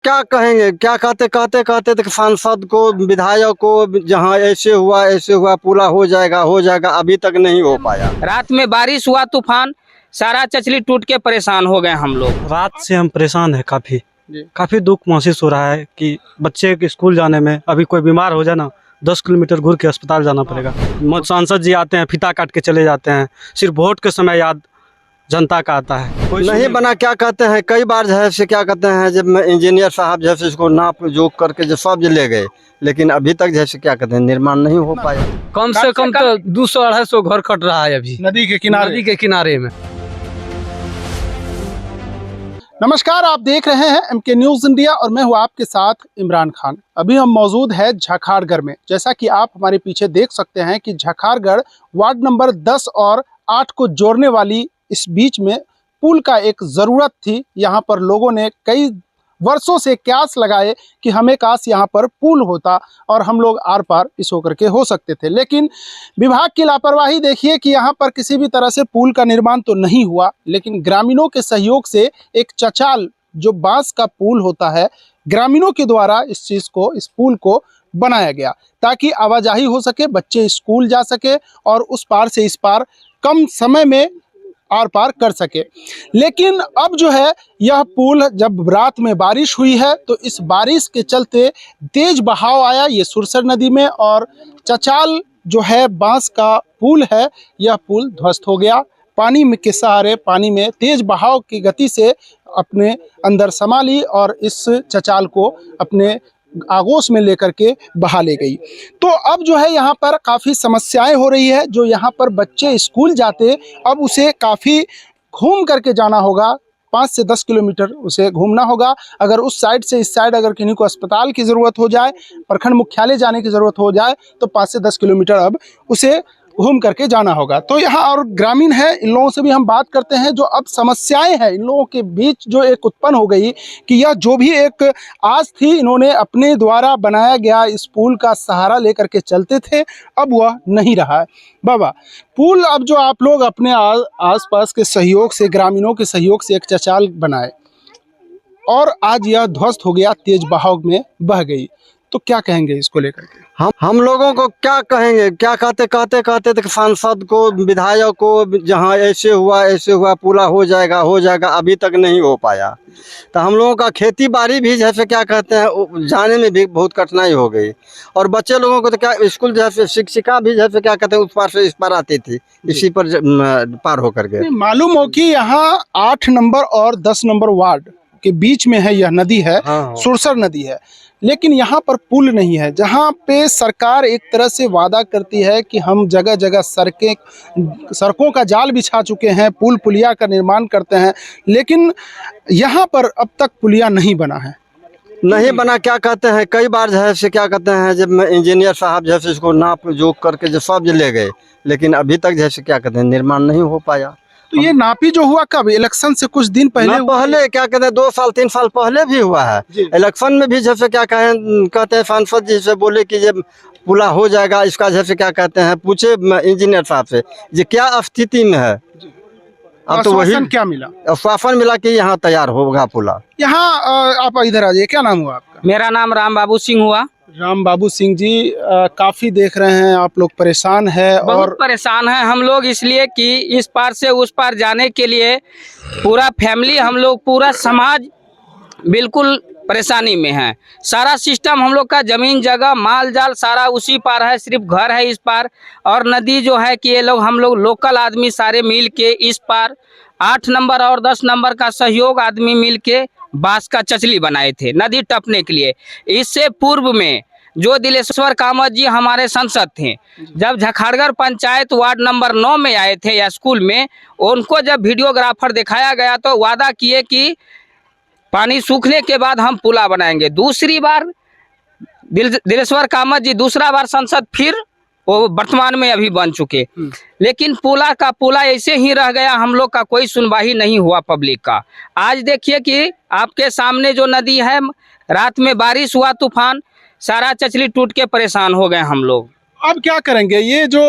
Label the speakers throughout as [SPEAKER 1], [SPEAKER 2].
[SPEAKER 1] क्या कहेंगे, क्या कहते कहते कहते तक सांसद को, विधायक को, जहाँ ऐसे हुआ, पूरा हो जाएगा, अभी तक नहीं हो पाया।
[SPEAKER 2] रात में बारिश हुआ, तूफान, सारा चचली टूट के परेशान हो गए हम लोग।
[SPEAKER 3] रात से हम परेशान हैं, काफ़ी दुख महसूस हो रहा है कि बच्चे के स्कूल जाने में, अभी कोई बीमार हो जाए ना 10 किलोमीटर घूर के अस्पताल जाना पड़ेगा। सांसद जी आते हैं, फीता काट के चले जाते हैं, सिर्फ वोट के समय याद जनता का आता है। कोई
[SPEAKER 1] नहीं बना, क्या कहते हैं, कई बार जो है क्या कहते हैं, जब इंजीनियर साहब जैसे इसको नाप जोक करके जो सब ले गए, लेकिन अभी तक जैसे क्या कहते हैं निर्माण नहीं हो पाया।
[SPEAKER 4] कम से कम तो 200-250 घर कट रहा है अभी नदी के किनारे में।
[SPEAKER 5] नमस्कार, आप देख रहे हैं MK न्यूज़ इंडिया और मैं हूं आपके साथ इमरान खान। अभी हम मौजूद हैं झखाड़गढ़ में। जैसा कि आप हमारे पीछे देख सकते हैं कि झखाड़गढ़ वार्ड नंबर 10 और 8 को जोड़ने वाली इस बीच में पुल का एक ज़रूरत थी। यहाँ पर लोगों ने कई वर्षों से क्यास लगाए कि हमें काश यहाँ पर पुल होता और हम लोग आर पार इस होकर के हो सकते थे, लेकिन विभाग की लापरवाही देखिए कि यहाँ पर किसी भी तरह से पुल का निर्माण तो नहीं हुआ, लेकिन ग्रामीणों के सहयोग से एक चचाल जो बांस का पुल होता है, ग्रामीणों के द्वारा इस पुल को बनाया गया ताकि आवाजाही हो सके, बच्चे स्कूल जा सके और उस पार से इस पार कम समय में आर पार कर सके। लेकिन अब जो है यह पुल, जब रात में बारिश हुई है तो इस बारिश के चलते तेज बहाव आया ये सुरसर नदी में और चचाल जो है बांस का पुल है, यह पुल ध्वस्त हो गया। पानी में के सहारे, पानी में तेज बहाव की गति से अपने अंदर समा ली और इस चचाल को अपने आगोश में लेकर के बहा ले गई। तो अब जो है यहाँ पर काफ़ी समस्याएं हो रही है। जो यहाँ पर बच्चे स्कूल जाते, अब उसे काफ़ी घूम करके जाना होगा, 5 से 10 किलोमीटर उसे घूमना होगा। अगर उस साइड से इस साइड अगर किन्हीं को अस्पताल की ज़रूरत हो जाए, प्रखंड मुख्यालय जाने की ज़रूरत हो जाए तो 5 से 10 किलोमीटर अब उसे घूम करके जाना होगा। तो यहाँ और ग्रामीण है, इन लोगों से भी हम बात करते हैं। जो अब समस्याएं हैं इन लोगों के बीच जो एक उत्पन्न हो गई कि यह जो भी एक आस थी, इन्होंने अपने द्वारा बनाया गया इस पुल का सहारा लेकर के चलते थे, अब वह नहीं रहा है। बाबा, पुल अब जो आप लोग अपने आसपास के सहयोग से, ग्रामीणों के सहयोग से एक चचाल बनाए और आज यह ध्वस्त हो गया, तेज बहाव में बह गई, तो क्या कहेंगे इसको लेकर के?
[SPEAKER 1] हम लोगों को क्या कहेंगे, क्या कहते कहते कहते तक सांसद को, विधायक को, जहाँ ऐसे हुआ, पूरा हो जाएगा, अभी तक नहीं हो पाया। तो हम लोगों का खेती बाड़ी भी जैसे क्या कहते हैं जाने में भी बहुत कठिनाई हो गई। और बच्चे लोगों को तो क्या, स्कूल जैसे शिक्षिका भी जैसे क्या कहते हैं उस पार से इस पार आती थी, इसी पर पार होकर के।
[SPEAKER 5] मालूम हो कि यहाँ 8 नंबर और 10 नंबर वार्ड के बीच में है यह नदी है, सुरसर नदी है, लेकिन यहाँ पर पुल नहीं है। जहाँ पे सरकार एक तरह से वादा करती है कि हम जगह जगह सड़कों का जाल बिछा चुके हैं, पुल पुलिया का निर्माण करते हैं, लेकिन यहाँ पर अब तक पुलिया नहीं बना है।
[SPEAKER 1] नहीं बना, क्या कहते हैं, कई बार जैसे क्या कहते हैं, जब इंजीनियर साहब जैसे इसको नाप जोक करके जो सब ले गए, लेकिन अभी तक जैसे क्या कहते हैं निर्माण नहीं हो पाया।
[SPEAKER 5] तो ये नापी जो हुआ कब? इलेक्शन से कुछ दिन पहले
[SPEAKER 1] क्या कहते हैं 2 साल 3 साल पहले भी हुआ है। इलेक्शन में भी जैसे क्या कहते हैं सांसद जी से बोले कि जब पूरा हो जाएगा इसका, जैसे क्या कहते हैं पूछे इंजीनियर साहब से ये क्या स्थिति में है। अब तो वही
[SPEAKER 5] क्या मिला?
[SPEAKER 1] आश्वासन मिला कि यहाँ तैयार होगा पुला।
[SPEAKER 5] यहाँ आप इधर आ जाइए, क्या नाम हुआ आपका?
[SPEAKER 2] मेरा नाम राम बाबू सिंह हुआ।
[SPEAKER 5] राम बाबू सिंह जी, काफी देख रहे हैं आप लोग परेशान है।
[SPEAKER 2] बहुत परेशान है हम लोग, इसलिए कि इस पार से उस पार जाने के लिए पूरा फैमिली, हम लोग पूरा समाज बिल्कुल परेशानी में है। सारा सिस्टम हम लोग का, जमीन जगह माल जाल सारा उसी पार है, सिर्फ घर है इस पार। और नदी जो है कि ये लोग, हम लोग लोकल आदमी सारे मिल के इस पार 8 नंबर और 10 नंबर का सहयोग आदमी मिल के बांस का चचली बनाए थे नदी टपने के लिए। इससे पूर्व में जो दिलेश्वर कामत जी हमारे सांसद थे, जब झखाड़गढ़ पंचायत वार्ड नंबर 9 में आए थे या स्कूल में, उनको जब वीडियोग्राफर दिखाया गया तो वादा किए कि पानी सूखने के बाद हम पुला बनाएंगे। दूसरी बार दिलेश्वर कामत जी दूसरा बार सांसद, फिर वो वर्तमान में अभी बन चुके, लेकिन पुला ऐसे ही रह गया। हम लोग का कोई सुनवाई नहीं हुआ पब्लिक का। आज देखिए कि आपके सामने जो नदी है, रात में बारिश हुआ, तूफान, सारा चचली टूट के परेशान हो गए हम लोग।
[SPEAKER 5] अब क्या करेंगे? ये जो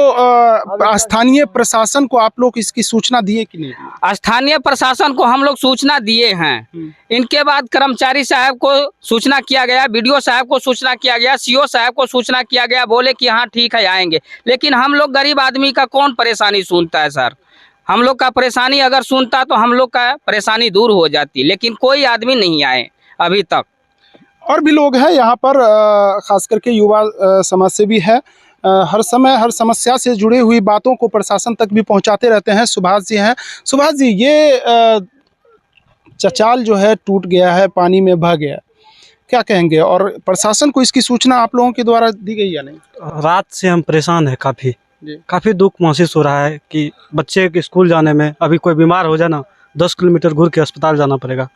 [SPEAKER 5] स्थानीय प्रशासन को आप लोग इसकी सूचना दिए कि नहीं?
[SPEAKER 2] स्थानीय प्रशासन को हम लोग सूचना दिए हैं। इनके बाद कर्मचारी साहब को सूचना किया गया, बीडीओ साहब को सूचना किया गया, सीओ साहब को सूचना किया गया, बोले कि हाँ ठीक है आएंगे। लेकिन हम लोग गरीब आदमी का कौन परेशानी सुनता है सर? हम लोग का परेशानी अगर सुनता तो हम लोग का परेशानी दूर हो जाती, लेकिन कोई आदमी नहीं आए अभी तक।
[SPEAKER 5] और भी लोग हैं यहाँ पर, खास करके युवा समाज से भी है। हर समय हर समस्या से जुड़ी हुई बातों को प्रशासन तक भी पहुँचाते रहते हैं। सुभाष जी हैं। सुभाष जी, ये चचाल जो है टूट गया है, पानी में बह गया, क्या कहेंगे? और प्रशासन को इसकी सूचना आप लोगों के द्वारा दी गई या नहीं?
[SPEAKER 3] रात से हम परेशान हैं,
[SPEAKER 5] जी।
[SPEAKER 3] काफ़ी दुख महसूस हो रहा है कि बच्चे के स्कूल जाने में, अभी कोई बीमार हो जाए ना 10 किलोमीटर घूर के अस्पताल जाना पड़ेगा।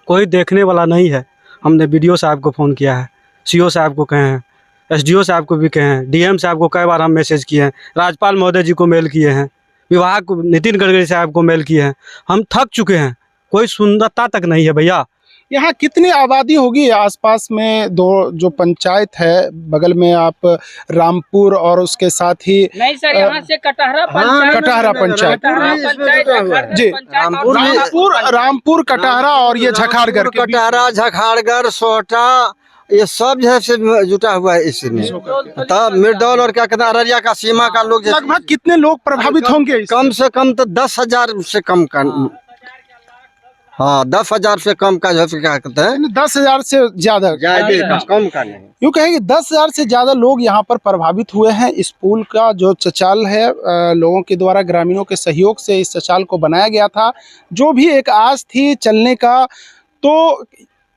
[SPEAKER 3] कोई देखने वाला नहीं है। हमने बीडीओ साहब को फ़ोन किया है, सीओ साहब को कहे हैं, एसडीओ साहब को भी कहे हैं, डीएम साहब को कई बार हम मैसेज किए हैं, राज्यपाल महोदय जी को मेल किए हैं, विभाग को नितिन गडकरी साहब को मेल किए हैं। हम थक चुके हैं, कोई सुंदरता तक नहीं है भैया।
[SPEAKER 5] यहाँ कितनी आबादी होगी? आसपास में दो जो पंचायत है, बगल में आप रामपुर और उसके साथ ही
[SPEAKER 2] नहीं सर, यहाँ से कटहरा
[SPEAKER 5] कटहरा पंचायत जी, रामपुर कटहरा और ये झखाड़गढ़ के बीच।
[SPEAKER 1] कटहरा, झखाड़गढ़, सोहटा, ये सब जो है से जुटा हुआ है इसमें। तब मिर्दौल और क्या कहते हैं अररिया का सीमा का लोग
[SPEAKER 5] लगभग कितने लोग प्रभावित होंगे इससे?
[SPEAKER 1] कम से कम तो 10,000 से कम का, हाँ 10,000 से कम का जो है क्या कहते हैं
[SPEAKER 5] 10,000 से ज्यादा
[SPEAKER 1] कम का नहीं।
[SPEAKER 5] यूँ कहेंगे 10,000 से ज्यादा लोग यहाँ पर प्रभावित हुए हैं। इस पुल का जो चचाल है, लोगों के द्वारा, ग्रामीणों के सहयोग से इस चचाल को बनाया गया था। जो भी एक आस थी चलने का, तो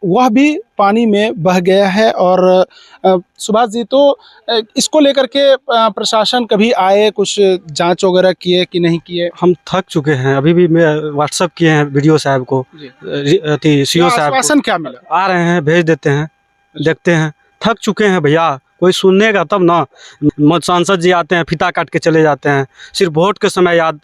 [SPEAKER 5] वह भी पानी में बह गया है। और सुभाष जी, तो इसको लेकर के प्रशासन कभी आए, कुछ जांच वगैरह किए कि नहीं किए?
[SPEAKER 3] हम थक चुके हैं। अभी भी मैं व्हाट्सअप किए हैं वीडियो साहब को, सीओ साहब
[SPEAKER 5] आश्वासन क्या मिला?
[SPEAKER 3] आ रहे हैं, भेज देते हैं, देखते हैं। थक चुके हैं भैया, कोई सुननेगा तब ना। सांसद जी आते हैं, फीता काट के चले जाते हैं। सिर्फ वोट के समय याद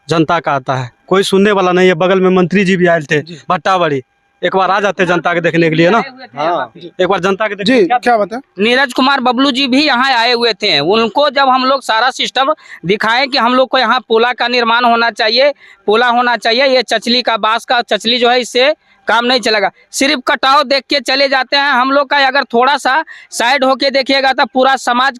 [SPEAKER 3] जनता का आता है, कोई सुनने वाला नहीं है। बगल में मंत्री जी भी आए थे, भट्टावड़ी, एक बार आ जाते जनता के देखने के लिए ना। हाँ, एक बार जनता के
[SPEAKER 5] जी, क्या बात है?
[SPEAKER 2] नीरज कुमार बबलू जी भी यहाँ आए हुए थे। उनको जब हम लोग सारा सिस्टम दिखाए कि हम लोग को यहाँ पुला का निर्माण होना चाहिए, पुला होना चाहिए, ये चचली का, बांस का चचली जो है, इससे काम नहीं चलेगा। सिर्फ कटाव देख के चले जाते हैं। हम लोग का अगर थोड़ा सा साइड होके देखिएगा तो पूरा समाज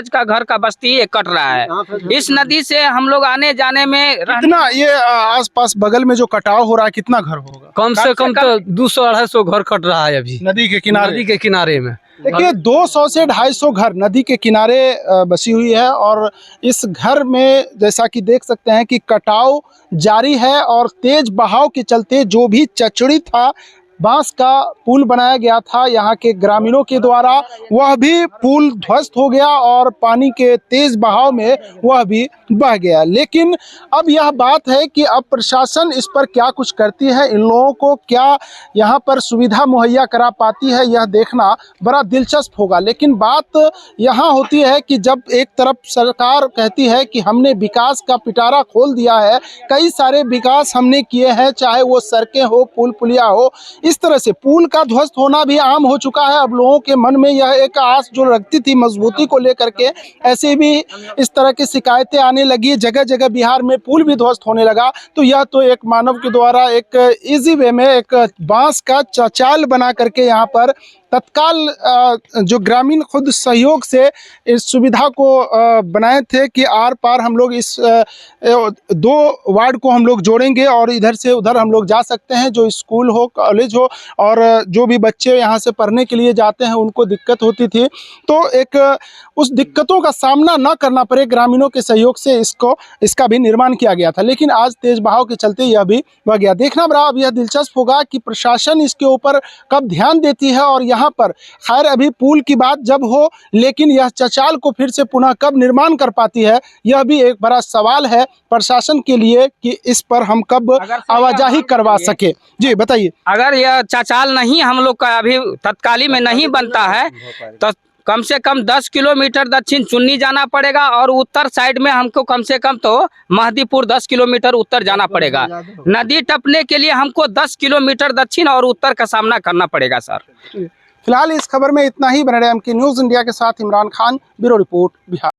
[SPEAKER 2] का घर का बस्ती ये कट रहा है। इस नदी से हम लोग आने जाने में
[SPEAKER 5] कितना ये आसपास बगल में जो कटाव हो रहा है, कितना घर होगा?
[SPEAKER 4] कम से कम तो 200-250 घर कट रहा है अभी
[SPEAKER 5] नदी के किनारे
[SPEAKER 4] में।
[SPEAKER 5] देखिए 200 से 250 घर नदी के किनारे बसी हुई है। और इस घर में जैसा कि देख सकते हैं कि कटाव जारी है, और तेज बहाव के चलते जो भी चचड़ी था, बांस का पुल बनाया गया था यहाँ के ग्रामीणों के द्वारा, वह भी पुल ध्वस्त हो गया और पानी के तेज बहाव में वह भी बह गया। लेकिन अब यह बात है कि अब प्रशासन इस पर क्या कुछ करती है, इन लोगों को क्या यहाँ पर सुविधा मुहैया करा पाती है, यह देखना बड़ा दिलचस्प होगा। लेकिन बात यहाँ होती है कि जब एक तरफ सरकार कहती है कि हमने विकास का पिटारा खोल दिया है, कई सारे विकास हमने किए हैं, चाहे वो सड़कें हो, पुल पुलिया हो, इस तरह से पुल का ध्वस्त होना भी आम हो चुका है। अब लोगों के मन में यह एक आस जो रखती थी मजबूती को लेकर के, ऐसे भी इस तरह की शिकायतें आने लगी। जगह जगह बिहार में पुल भी ध्वस्त होने लगा। तो यह तो एक मानव के द्वारा एक इजी वे में एक बांस का चचाल बना करके यहाँ पर तत्काल जो ग्रामीण खुद सहयोग से इस सुविधा को बनाए थे कि आर पार हम लोग इस 2 वार्ड को हम लोग जोड़ेंगे और इधर से उधर हम लोग जा सकते हैं। जो स्कूल हो, कॉलेज हो, और जो भी बच्चे यहाँ से पढ़ने के लिए जाते हैं उनको दिक्कत होती थी, तो एक उस दिक्कतों का सामना न करना पड़े, ग्रामीणों के सहयोग से इसका भी निर्माण किया गया था। लेकिन आज तेज बहाव के चलते यह भी बह गया। देखना बड़ा अब यह दिलचस्प होगा कि प्रशासन इसके ऊपर कब ध्यान देती है। और यहाँ पर खैर अभी पुल की बात जब हो, लेकिन यह चचाल को फिर से पुनः कब निर्माण कर पाती है, यह भी एक बड़ा सवाल है प्रशासन के लिए कि इस पर हम कब आवाजाही करवा सके। जी बताइए।
[SPEAKER 2] अगर यह चचाल नहीं हम लोग का अभी तत्काली में नहीं बनता है तो कम से कम 10 किलोमीटर दक्षिण चुन्नी जाना पड़ेगा, और उत्तर साइड में हमको कम से कम तो महदीपुर 10 किलोमीटर उत्तर जाना पड़ेगा। नदी टपने के लिए हमको 10 किलोमीटर दक्षिण और उत्तर का सामना करना पड़ेगा सर।
[SPEAKER 5] फिलहाल इस खबर में इतना ही। बने रहे एमके न्यूज़ इंडिया के साथ इमरान खान, ब्यूरो रिपोर्ट, बिहार।